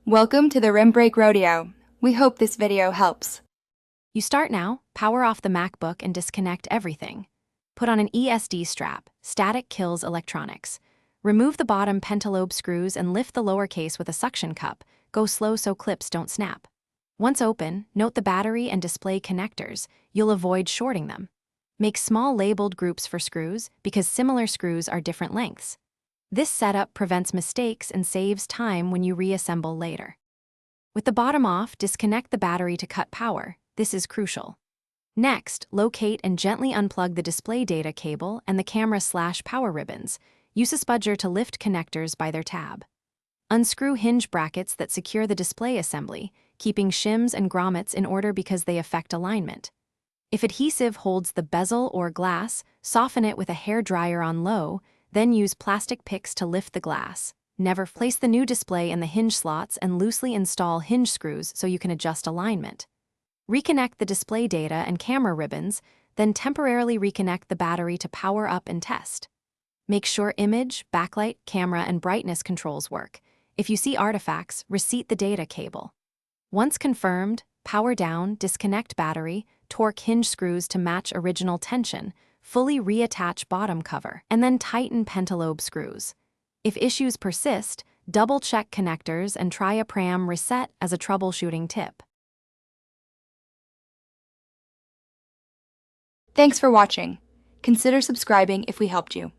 Welcome to the Rim Break Rodeo. We hope this video helps. You start now, power off the Macbook and disconnect everything. Put on an ESD strap. Static kills electronics. Remove the bottom pentalobe screws and lift the lower case with a suction cup. Go slow so clips don't snap. Once open, note the battery and display connectors. You'll avoid shorting them. Make small labeled groups for screws because similar screws are different lengths. This setup prevents mistakes and saves time when you reassemble later. With the bottom off, disconnect the battery to cut power. This is crucial. Next, locate and gently unplug the display data cable and the camera/power ribbons. Use a spudger to lift connectors by their tab. Unscrew hinge brackets that secure the display assembly, keeping shims and grommets in order because they affect alignment. If adhesive holds the bezel or glass, soften it with a hair dryer on low, then use plastic picks to lift the glass. Never place the new display in the hinge slots and loosely install hinge screws so you can adjust alignment. Reconnect the display data and camera ribbons, then temporarily reconnect the battery to power up and test. Make sure image, backlight, camera, and brightness controls work. If you see artifacts, reset the data cable. Once confirmed, power down, disconnect battery, torque hinge screws to match original tension, fully reattach bottom cover, and then tighten pentalobe screws. If issues persist, double-check connectors and try a pram reset as a troubleshooting tip. Thanks for watching. Consider subscribing if we helped you.